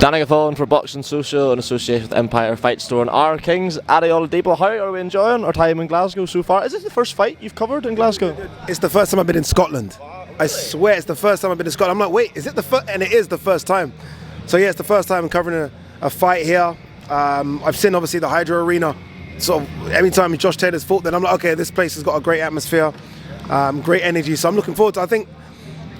Danny Gaffon for Boxing Social in association with Empire Fight Store and our Kings. Ade Oladipo, how are we enjoying our time in Glasgow so far? Is this the first fight you've covered in Glasgow? It's the first time I've been in Scotland. I swear it's the first time I've been in Scotland. I'm like, wait, is it the first? And it is the first time. So yeah, it's the first time I'm covering a fight here. I've seen obviously the Hydro Arena. So every time Josh Taylor's fought, then I'm like, okay, this place has got a great atmosphere, great energy. So I'm looking forward to. I think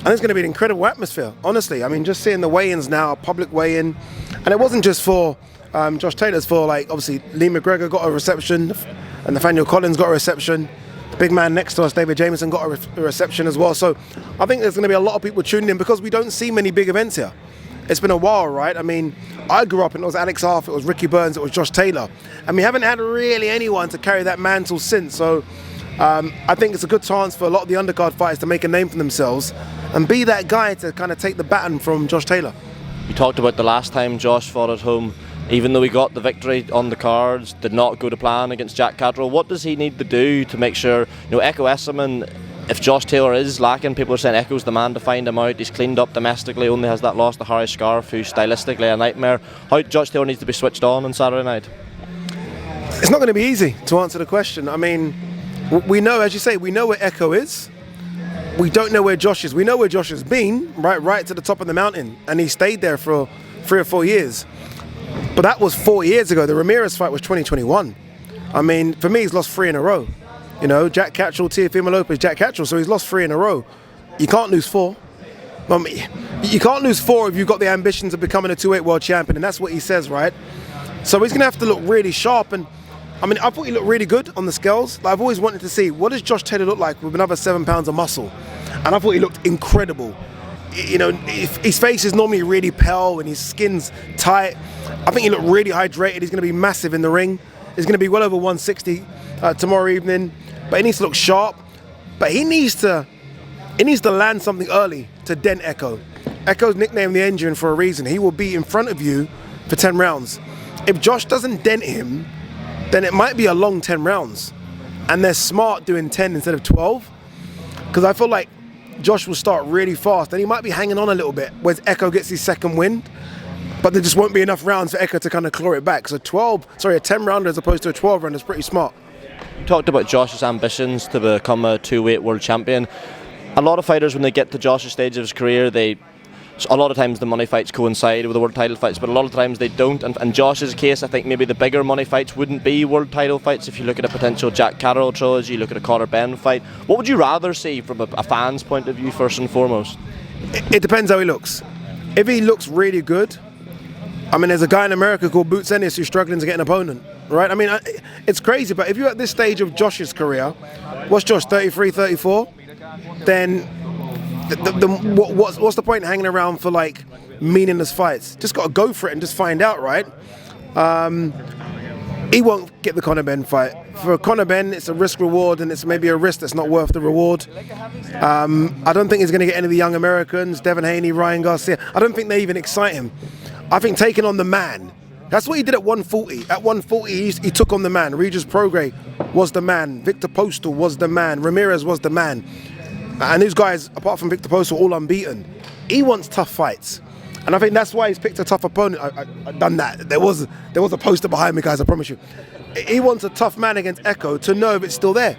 it's going to be an incredible atmosphere, honestly. I mean, just seeing the weigh-ins now, public weigh-in, and it wasn't just for Josh Taylor's, for like obviously Lee McGregor got a reception, and Nathaniel Collins got a reception. The big man next to us, David Jameson, got a reception as well. So I think there's going to be a lot of people tuning in because we don't see many big events here. It's been a while, right? I mean, I grew up and it was Alex Half, it was Ricky Burns, it was Josh Taylor, and we haven't had really anyone to carry that mantle since. So I think it's a good chance for a lot of the undercard fighters to make a name for themselves and be that guy to kind of take the baton from Josh Taylor. You talked about the last time Josh fought at home. Even though he got the victory on the cards, did not go to plan against Jack Catterall. What does he need to do to make sure, Ekow Essuman, if Josh Taylor is lacking, people are saying Ekow's the man to find him out. He's cleaned up domestically, only has that loss to Harry Scarf, who's stylistically a nightmare. How Josh Taylor needs to be switched on Saturday night? It's not going to be easy to answer the question. I mean, we know, as you say, we know where Ekow is. We don't know where Josh is. We know where Josh has been, right to the top of the mountain, and he stayed there for 3 or 4 years. But that was 4 years ago. The Ramirez fight was 2021. I mean, for me, he's lost 3 in a row. Jack Catterall, Teofimo Lopez, Jack Catterall. So he's lost 3 in a row. You can't lose 4. I mean, you can't lose 4 if you've got the ambitions of becoming a 2-weight world champion, and that's what he says, right? So he's going to have to look really sharp. And I mean, I thought he looked really good on the scales. I've always wanted to see, what does Josh Taylor look like with another 7 pounds of muscle? And I thought he looked incredible. His face is normally really pale and his skin's tight. I think he looked really hydrated. He's going to be massive in the ring. He's going to be well over 160 tomorrow evening. But he needs to look sharp. But he needs to land something early to dent Ekow. Ekow's nicknamed the Engine for a reason. He will be in front of you for 10 rounds. If Josh doesn't dent him, then it might be a long 10 rounds. And they're smart doing 10 instead of 12. Because I feel like Josh will start really fast and he might be hanging on a little bit whereas Ekow gets his second wind, but there just won't be enough rounds for Ekow to kind of claw it back. So a 10 rounder as opposed to a 12 rounder is pretty smart. You talked about Josh's ambitions to become a 2-weight world champion. A lot of fighters, when they get to Josh's stage of his career, a lot of times the money fights coincide with the world title fights, but a lot of times they don't. And Josh's case, I think maybe the bigger money fights wouldn't be world title fights. If you look at a potential Jack Catterall trilogy, you look at a Conor Benn fight. What would you rather see from a fan's point of view, first and foremost? It depends how he looks. If he looks really good, I mean, there's a guy in America called Boots Ennis who's struggling to get an opponent, right? I mean, it's crazy, but if you're at this stage of Josh's career, what's Josh, 33, 34? Then what's the point in hanging around for like meaningless fights? Just got to go for it and just find out, right? He won't get the Conor Benn fight. For Conor Benn, it's a risk reward and it's maybe a risk that's not worth the reward. I don't think he's going to get any of the young Americans, Devin Haney, Ryan Garcia. I don't think they even excite him. I think taking on the man, that's what he did at 140. At 140, he took on the man. Regis Prograis was the man. Victor Postal was the man. Ramirez was the man. And these guys, apart from Victor Postal, all unbeaten. He wants tough fights. And I think that's why he's picked a tough opponent. I've done that. There was a poster behind me, guys, I promise you. He wants a tough man against Ekow to know if it's still there.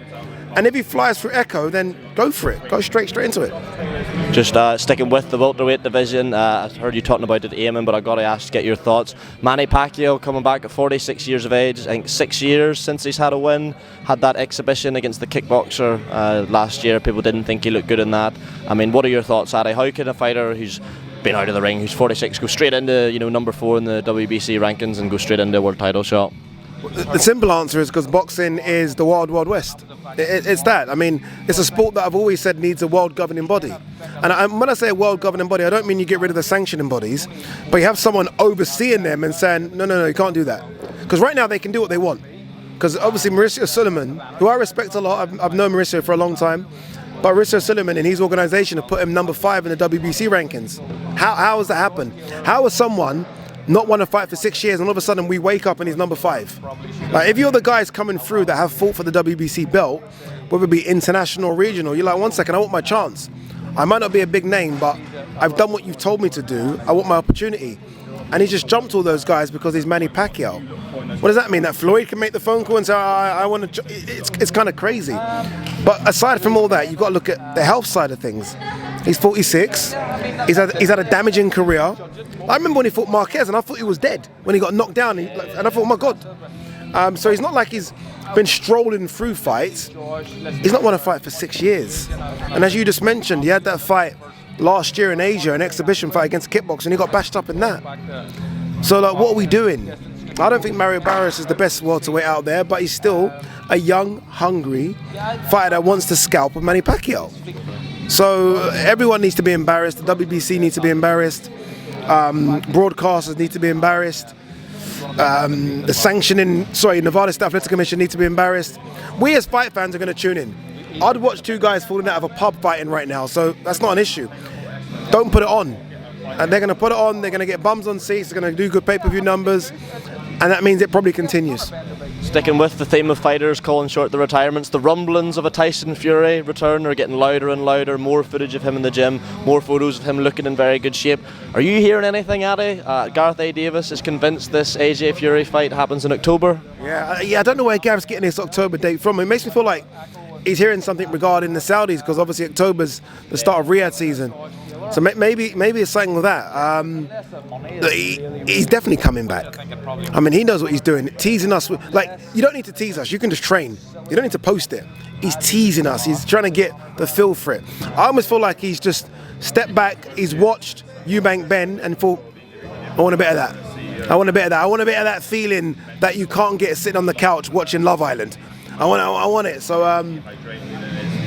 And if he flies through Ekow, then go for it. Go straight into it. Just sticking with the welterweight division, I heard you talking about it, Eamon, but I've got to ask to get your thoughts. Manny Pacquiao coming back at 46 years of age. I think 6 years since he's had a win. Had that exhibition against the kickboxer last year. People didn't think he looked good in that. I mean, what are your thoughts, Ade? How can a fighter who's been out of the ring, who's 46, go straight into number 4 in the WBC rankings and go straight into a world title shot? The simple answer is because boxing is the wild, wild west. It's that. I mean, it's a sport that I've always said needs a world governing body. And when I say a world governing body, I don't mean you get rid of the sanctioning bodies, but you have someone overseeing them and saying, no, you can't do that. Because right now they can do what they want. Because obviously Mauricio Sulaiman, who I respect a lot, I've known Mauricio for a long time, but Mauricio Sulaiman and his organisation have put him number 5 in the WBC rankings. How has that happened? How has someone not won a fight for 6 years and all of a sudden we wake up and he's number 5? Like, if you're the guys coming through that have fought for the WBC belt, whether it be international or regional, you're like, 1 second, I want my chance. I might not be a big name, but I've done what you've told me to do. I want my opportunity. and he just jumped all those guys because he's Manny Pacquiao. What does that mean? That Floyd can make the phone call and say, I want to... It's kind of crazy. But aside from all that, you've got to look at the health side of things. He's 46. He's had a damaging career. I remember when he fought Marquez, and I thought he was dead when he got knocked down, and I thought, oh my God. So he's not like he's been strolling through fights. He's not won a fight for 6 years. And as you just mentioned, he had that fight last year in Asia, an exhibition fight against kickboxing, and he got bashed up in that. So like, what are we doing? I don't think Mario Barrios is the best welterweight out there, but he's still a young, hungry fighter that wants to scalp with Manny Pacquiao. So everyone needs to be embarrassed. The WBC needs to be embarrassed. Broadcasters need to be embarrassed. The Nevada State Athletic Commission needs to be embarrassed. We as fight fans are going to tune in. I'd watch two guys falling out of a pub fighting right now, so that's not an issue. Don't put it on. And they're going to put it on, they're going to get bums on seats, they're going to do good pay-per-view numbers, and that means it probably continues. Sticking with the theme of fighters calling short the retirements, the rumblings of a Tyson Fury return are getting louder and louder. More footage of him in the gym, more photos of him looking in very good shape. Are you hearing anything, Ade? Gareth A. Davis is convinced this AJ Fury fight happens in October. Yeah, I don't know where Gareth's getting this October date from. It makes me feel like he's hearing something regarding the Saudis, because obviously October's the start of Riyadh season. So maybe it's something with that. He's definitely coming back. I mean, he knows what he's doing. Teasing us. Like, you don't need to tease us. You can just train. You don't need to post it. He's teasing us. He's trying to get the feel for it. I almost feel like he's just stepped back. He's watched Eubank Ben and thought, I want a bit of that. I want a bit of that. I want a bit of that feeling that you can't get sitting on the couch watching Love Island. I want it. So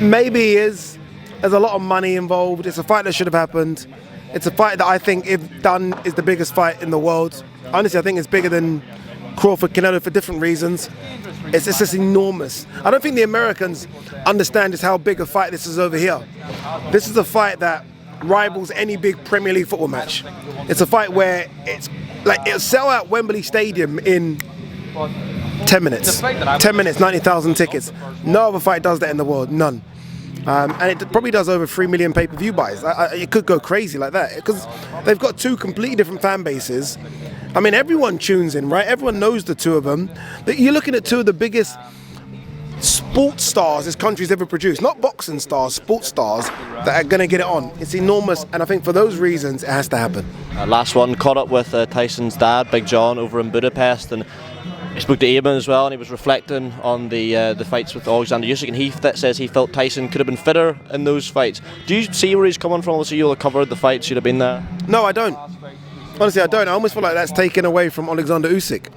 maybe he is. There's a lot of money involved. It's a fight that should have happened. It's a fight that I think, if done, is the biggest fight in the world. Honestly, I think it's bigger than Crawford-Canelo for different reasons. It's just enormous. I don't think the Americans understand just how big a fight this is over here. This is a fight that rivals any big Premier League football match. It's a fight where it'll sell out Wembley Stadium in 10 minutes. 10 minutes, 90,000 tickets. No other fight does that in the world, none. And it probably does over 3 million pay-per-view buys. It could go crazy like that, because they've got two completely different fan bases. I mean, everyone tunes in, right? Everyone knows the two of them. You're looking at two of the biggest sports stars this country's ever produced. Not boxing stars, sports stars that are going to get it on. It's enormous, and I think for those reasons, it has to happen. Last one, caught up with Tyson's dad, Big John, over in Budapest, and he spoke to Eamon as well, and he was reflecting on the fights with Alexander Usyk, and he says he felt Tyson could have been fitter in those fights. Do you see where he's coming from? Obviously, you'll have covered the fights, you'd have been there. No, I don't. Honestly, I don't. I almost feel like that's taken away from Alexander Usyk.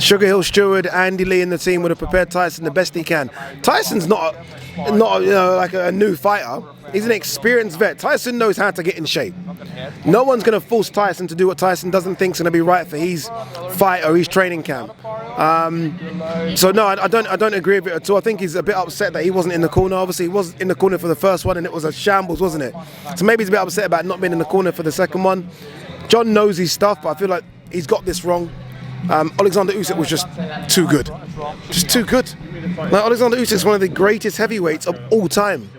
Sugar Hill Stewart, Andy Lee and the team would have prepared Tyson the best he can. Tyson's not like a new fighter. He's an experienced vet. Tyson knows how to get in shape. No one's going to force Tyson to do what Tyson doesn't think is going to be right for his fight or his training camp. So no, I don't agree with it at all. I think he's a bit upset that he wasn't in the corner. Obviously, he was in the corner for the first one, and it was a shambles, wasn't it? So maybe he's a bit upset about not being in the corner for the second one. John knows his stuff, but I feel like he's got this wrong. Alexander Usyk was just too good. Just too good. Like, Alexander Usyk is one of the greatest heavyweights of all time.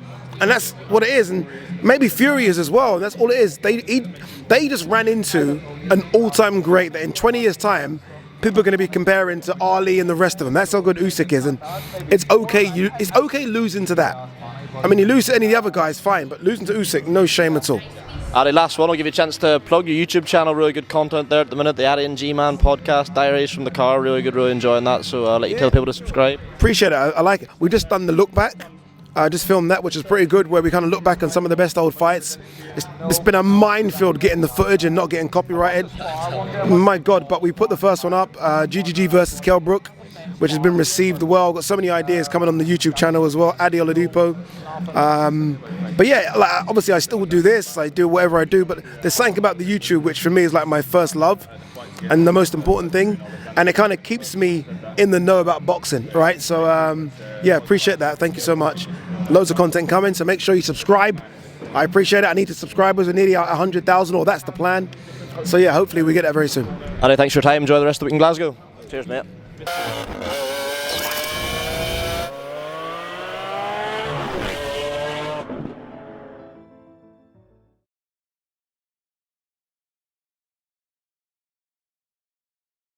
And that's what it is. And maybe Fury is as well. And that's all it is. They just ran into an all-time great that in 20 years' time, people are going to be comparing to Ali and the rest of them. That's how good Usyk is. And it's okay. It's okay losing to that. I mean, you lose to any of the other guys, fine. But losing to Usyk, no shame at all. Ade, last one, I'll give you a chance to plug your YouTube channel. Really good content there at the minute. The Ade and G-Man podcast, Diaries from the Car, really good, really enjoying that. So I'll let you tell people to subscribe. Appreciate it. I like it. We just done the look back. I just filmed that, which is pretty good, where we kind of look back on some of the best old fights. It's been a minefield getting the footage and not getting copyrighted. My God, but we put the first one up, GGG versus Kell Brook, which has been received well. Got so many ideas coming on the YouTube channel as well, Ade Oladipo. But yeah, like, obviously I still do this, I do whatever I do, but there's something about the YouTube which for me is like my first love and the most important thing, and it kind of keeps me in the know about boxing, right? So yeah, appreciate that. Thank you so much. Loads of content coming, so make sure you subscribe. I appreciate it. I need the subscribers. We're nearly at 100,000, or that's the plan. So yeah, hopefully we get that very soon. Ade, thanks for your time. Enjoy the rest of the week in Glasgow. Cheers, mate.